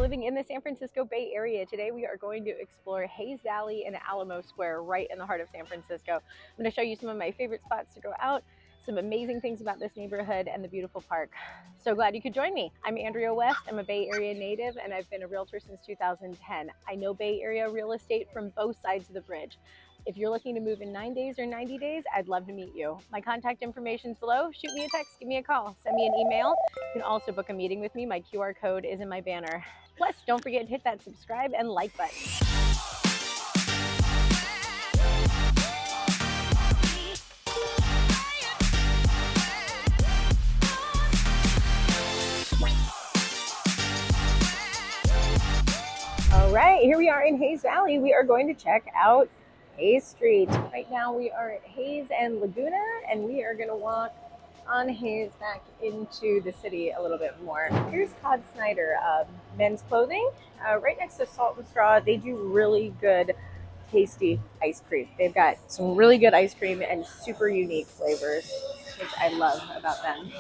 living in the San Francisco Bay Area. Today we are going to explore Hayes Valley and Alamo Square right in the heart of San Francisco. I'm going to show you some of my favorite spots to go out, some amazing things about this neighborhood, and the beautiful park. So glad you could join me. I'm Andrea West. I'm a Bay Area native and I've been a realtor since 2010. I know Bay Area real estate from both sides of the bridge. If you're looking to move in 9 days or 90 days, I'd love to meet you. My contact information is below. Shoot me a text, give me a call, send me an email. You can also book a meeting with me. My QR code is in my banner. Plus, don't forget to hit that subscribe and like button. All right, here we are in Hayes Valley. We are going to check out Hayes Street. Right now we are at Hayes and Laguna, and we are going to walk on Hayes back into the city a little bit more. Here's Todd Snyder, men's clothing. Right next to Salt and Straw, they do really good, tasty ice cream. They've got some really good ice cream and super unique flavors, which I love about them.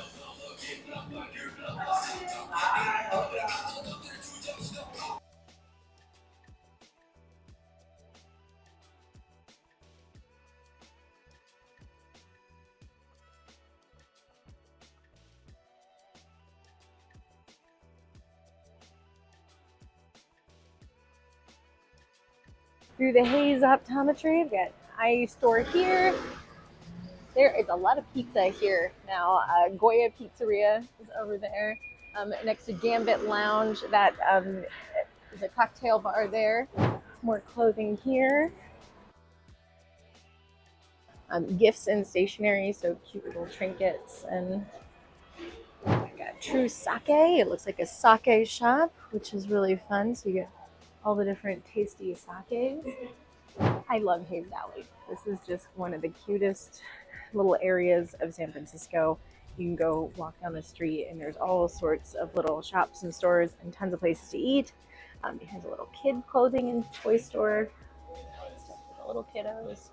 Through the Hayes Optometry, we've got eye store here. There is a lot of pizza here now. Goya Pizzeria is over there. Next to Gambit Lounge, that is a cocktail bar there. More clothing here. Gifts and stationery, so cute little trinkets. And I got True Sake. It looks like a sake shop, which is really fun. So you get all the different tasty sakes. I love Hayes Valley. This is just one of the cutest little areas of San Francisco. You can go walk down the street and there's all sorts of little shops and stores and tons of places to eat. Here's a little kid clothing and toy store. Stuff for the little kiddos.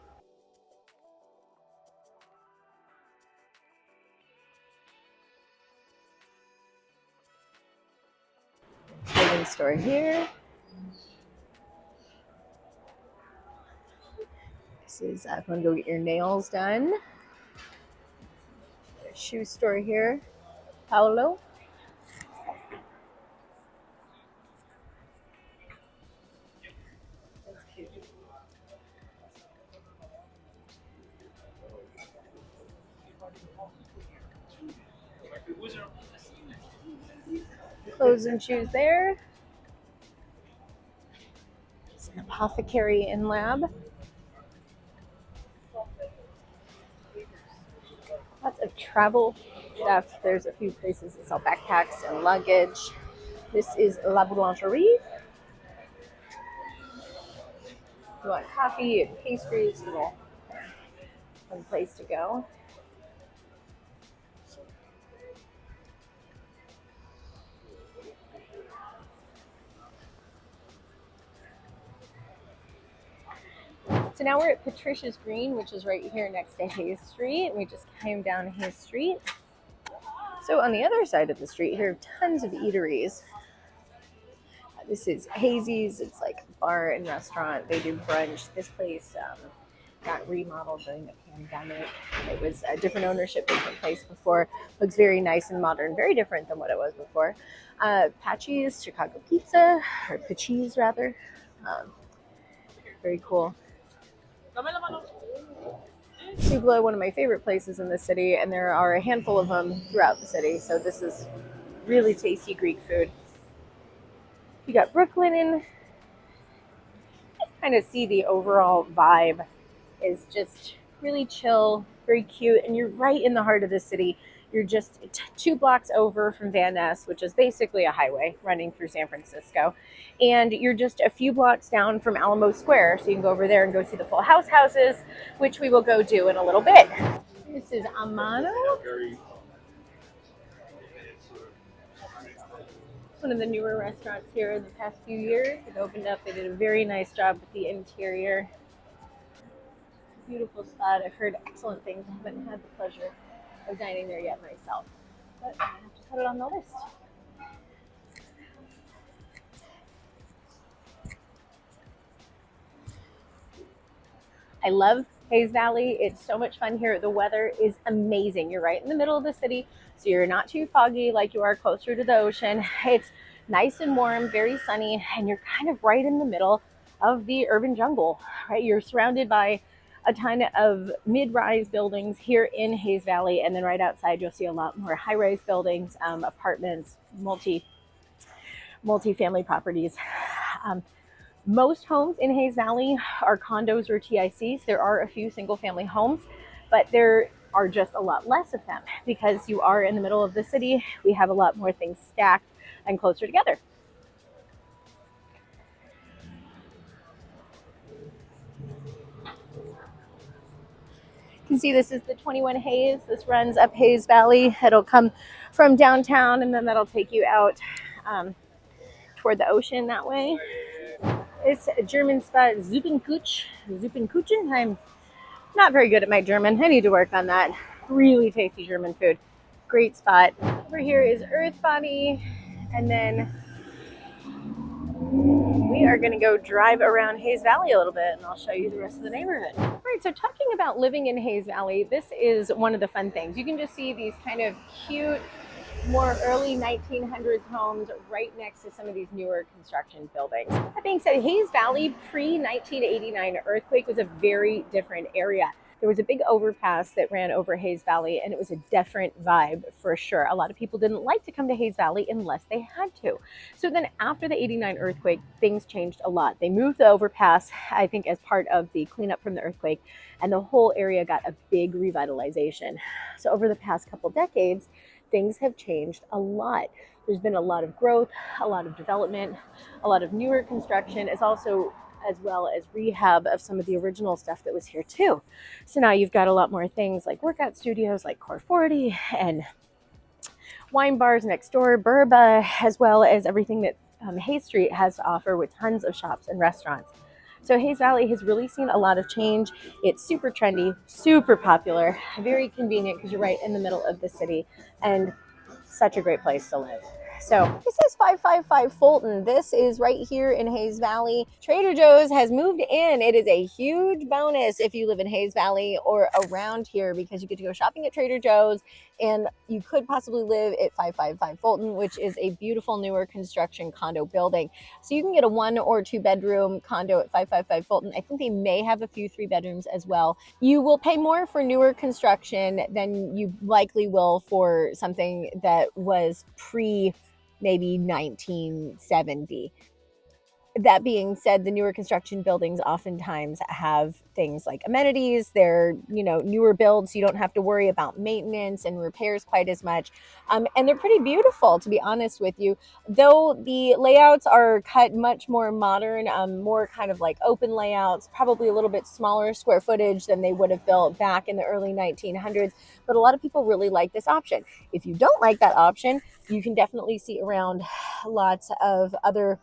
Clothing store here. This is if you want to go get your nails done. A shoe store here. Paolo. That's cute. Clothes and shoes there. It's an apothecary and lab. Lots of travel stuff. There's a few places that sell backpacks and luggage. This is La Boulangerie. You want coffee and pastries, little fun place to go. So now we're at Patricia's Green, which is right here next to Hayes Street. We just came down Hayes Street. So on the other side of the street here, tons of eateries. This is Hazy's. It's like a bar and restaurant. They do brunch. This place got remodeled during the pandemic. It was a different ownership, different place before. Looks very nice and modern, very different than what it was before. Patchy's Chicago Pizza, or Pachys rather. Very cool. Suvla, one of my favorite places in the city, and there are a handful of them throughout the city. So this is really tasty Greek food. You got Brooklyn in. Kind of see the overall vibe is just really chill, very cute, and you're right in the heart of the city. You're just 2 blocks over from Van Ness, which is basically a highway running through San Francisco. And you're just a few blocks down from Alamo Square. So you can go over there and go see the Full House houses, which we will go do in a little bit. This is Amano. One of the newer restaurants here in the past few years. It opened up. They did a very nice job with the interior. Beautiful spot. I've heard excellent things. I haven't had the pleasure of dining there yet myself, but I have to put it on the list. I love Hayes Valley. It's so much fun here. The weather is amazing. You're right in the middle of the city, so you're not too foggy like you are closer to the ocean. It's nice and warm, very sunny, and you're kind of right in the middle of the urban jungle, right? You're surrounded by a ton of mid-rise buildings here in Hayes Valley, and then right outside you'll see a lot more high-rise buildings, apartments, multi-family properties. Um, Most homes in Hayes Valley are condos or TICs. There are a few single family homes, but there are just a lot less of them because you are in the middle of the city. We have a lot more things stacked and closer together. You can see this is the 21 Hayes. This runs up Hayes Valley. It'll come from downtown and then that'll take you out toward the ocean that way. It's a German spot, Zupenkuchen. I'm not very good at my German. I need to work on that. Really tasty German food. Great spot. Over here is Earth Body, and then we are going to go drive around Hayes Valley a little bit, and I'll show you the rest of the neighborhood. All right, so talking about living in Hayes Valley, this is one of the fun things. You can just see these kind of cute, more early 1900s homes right next to some of these newer construction buildings. That being said, Hayes Valley pre-1989 earthquake was a very different area. There was a big overpass that ran over Hayes Valley, and it was a different vibe for sure. A lot of people didn't like to come to Hayes Valley unless they had to. So then after the 89 earthquake, things changed a lot. They moved the overpass, I think, as part of the cleanup from the earthquake, and the whole area got a big revitalization. So over the past couple decades, things have changed a lot. There's been a lot of growth, a lot of development, a lot of newer construction. It's also as well as rehab of some of the original stuff that was here too. So now you've got a lot more things like workout studios like Core 40 and wine bars next door, Burba, as well as everything that Hay Street has to offer with tons of shops and restaurants. So Hayes Valley has really seen a lot of change. It's super trendy, super popular, very convenient because you're right in the middle of the city, and such a great place to live. So this is 555 Fulton. This is right here in Hayes Valley. Trader Joe's has moved in. It is a huge bonus if you live in Hayes Valley or around here because you get to go shopping at Trader Joe's, and you could possibly live at 555 Fulton, which is a beautiful newer construction condo building. So you can get a 1 or 2 bedroom condo at 555 Fulton. I think they may have a few 3 bedrooms as well. You will pay more for newer construction than you likely will for something that was pre maybe 1970. That being said, the newer construction buildings oftentimes have things like amenities. They're, newer builds, so you don't have to worry about maintenance and repairs quite as much. And they're pretty beautiful, to be honest with you. Though the layouts are cut much more modern, more kind of like open layouts, probably a little bit smaller square footage than they would have built back in the early 1900s. But a lot of people really like this option. If you don't like that option, you can definitely see around lots of other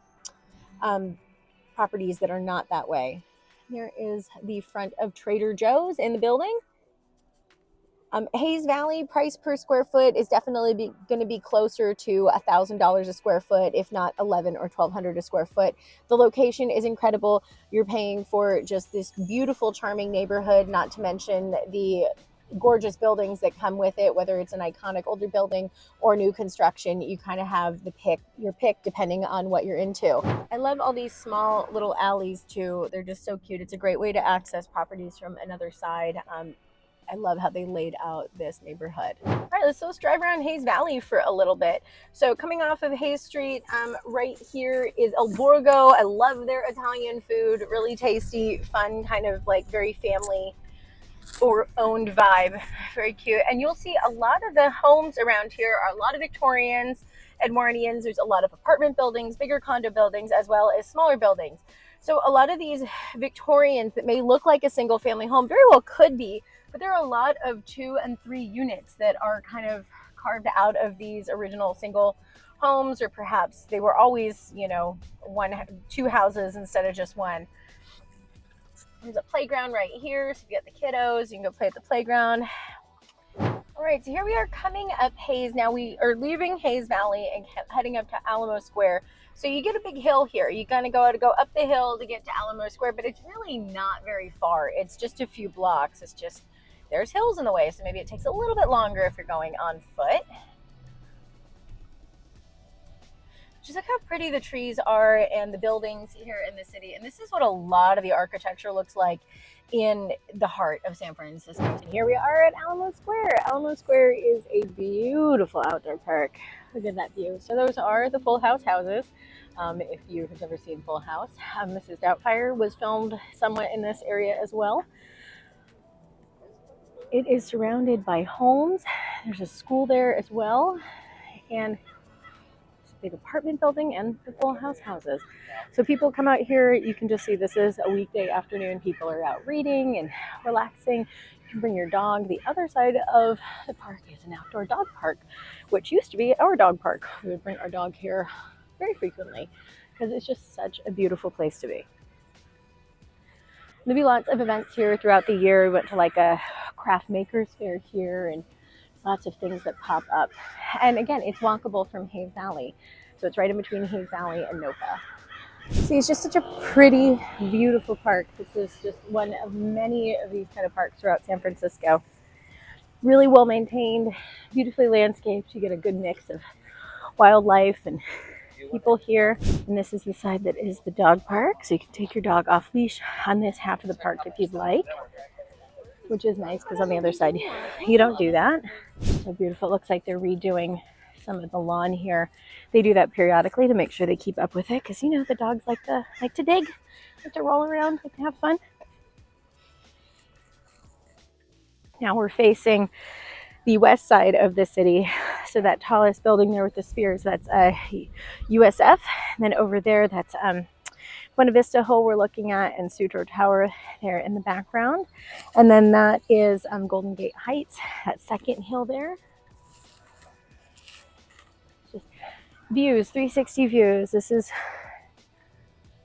properties that are not that way. Here is the front of Trader Joe's in the building. Hayes Valley price per square foot is definitely going to be closer to $1,000 a square foot, if not $1,100 or $1,200 a square foot. The location is incredible. You're paying for just this beautiful, charming neighborhood, not to mention the gorgeous buildings that come with it, whether it's an iconic older building or new construction. You kind of have your pick depending on what you're into. I love all these small little alleys too. They're just so cute. It's a great way to access properties from another side. I love how they laid out this neighborhood. All right, let's drive around Hayes Valley for a little bit. So coming off of Hayes Street, right here is El Borgo. I love their Italian food, really tasty, fun, kind of like very family or owned vibe. Very cute. And you'll see a lot of the homes around here are a lot of Victorians, Edwardians. There's a lot of apartment buildings, bigger condo buildings, as well as smaller buildings. So a lot of these Victorians that may look like a single family home very well could be, but there are a lot of 2 and 3 units that are kind of carved out of these original single homes, or perhaps they were always, 2 houses instead of just one. There's a playground right here, so if you get the kiddos, you can go play at the playground. All right, so here we are coming up Hayes. Now we are leaving Hayes Valley and heading up to Alamo Square. So you get a big hill here. You kind of go up the hill to get to Alamo Square, but it's really not very far. It's just a few blocks. It's just, there's hills in the way, so maybe it takes a little bit longer if you're going on foot. Just look how pretty the trees are and the buildings here in the city. And this is what a lot of the architecture looks like in the heart of San Francisco. And here we are at Alamo Square. Alamo Square is a beautiful outdoor park. Look at that view. So those are the Full House houses. If you have ever seen Full House, Mrs. Doubtfire was filmed somewhat in this area as well. It is surrounded by homes. There's a school there as well, and big apartment building and the Full House houses. So people come out here. You can just see this is a weekday afternoon. People are out reading and relaxing. You can bring your dog. The other side of the park is an outdoor dog park, which used to be our dog park. We would bring our dog here very frequently because it's just such a beautiful place to be. There'll be lots of events here throughout the year. We went to like a craft makers fair here, and lots of things that pop up. And again, it's walkable from Hayes Valley. So it's right in between Hayes Valley and Nopa. See, it's just such a pretty, beautiful park. This is just one of many of these kind of parks throughout San Francisco. Really well maintained, beautifully landscaped. You get a good mix of wildlife and people here. And this is the side that is the dog park. So you can take your dog off leash on this half of the park if you'd like, which is nice because on the other side you don't do that. So beautiful. It looks like they're redoing some of the lawn here. They do that periodically to make sure they keep up with it because, you know, the dogs like to dig, like to roll around, like to have fun. Now we're facing the west side of the city. So that tallest building there with the spears, that's USF. And then over there, that's Buena Vista Hill we're looking at, and Sutro Tower there in the background. And then that is Golden Gate Heights, that second hill there. Just views, 360 views. This is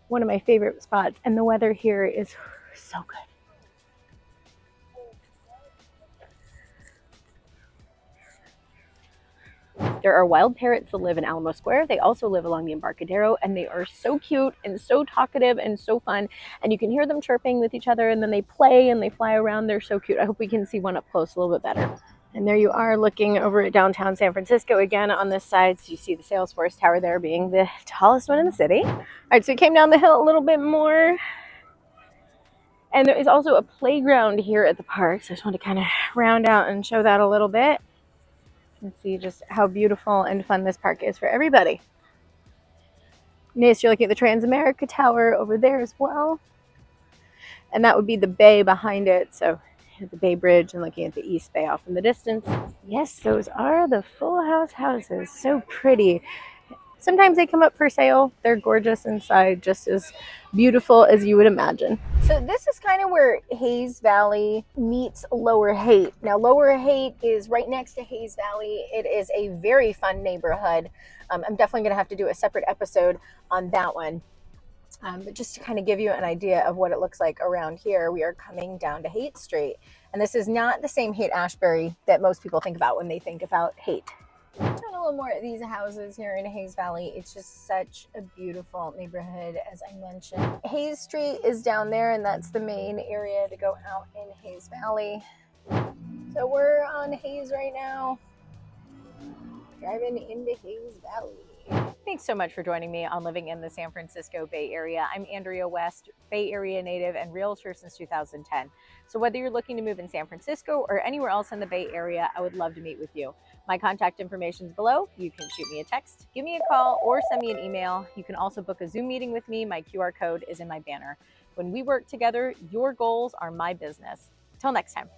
one of my favorite spots, and the weather here is so good. There are wild parrots that live in Alamo Square. They also live along the Embarcadero, and they are so cute and so talkative and so fun. And you can hear them chirping with each other, and then they play and they fly around. They're so cute. I hope we can see one up close a little bit better. And there you are looking over at downtown San Francisco again on this side. So you see the Salesforce Tower there being the tallest one in the city. All right, so we came down the hill a little bit more. And there is also a playground here at the park. So I just want to kind of round out and show that a little bit. And see just how beautiful and fun this park is for everybody. Next, you're looking at the Transamerica Tower over there as well. And that would be the bay behind it. So the Bay Bridge and looking at the East Bay off in the distance. Yes, those are the Full House houses. So pretty. Sometimes they come up for sale. They're gorgeous inside, just as beautiful as you would imagine. So this is kind of where Hayes Valley meets Lower Haight. Now, Lower Haight is right next to Hayes Valley. It is a very fun neighborhood. I'm definitely going to have to do a separate episode on that one. But just to kind of give you an idea of what it looks like around here, we are coming down to Haight Street. And this is not the same Haight-Ashbury that most people think about when they think about Haight. Showing a little more of these houses here in Hayes Valley. It's just such a beautiful neighborhood, as I mentioned. Hayes Street is down there, and that's the main area to go out in Hayes Valley. So we're on Hayes right now, driving into Hayes Valley. Thanks so much for joining me on Living in the San Francisco Bay Area. I'm Andrea West, Bay Area native and realtor since 2010. So whether you're looking to move in San Francisco or anywhere else in the Bay Area, I would love to meet with you. My contact information is below. You can shoot me a text, give me a call, or send me an email. You can also book a Zoom meeting with me. My QR code is in my banner. When we work together, your goals are my business. Till next time.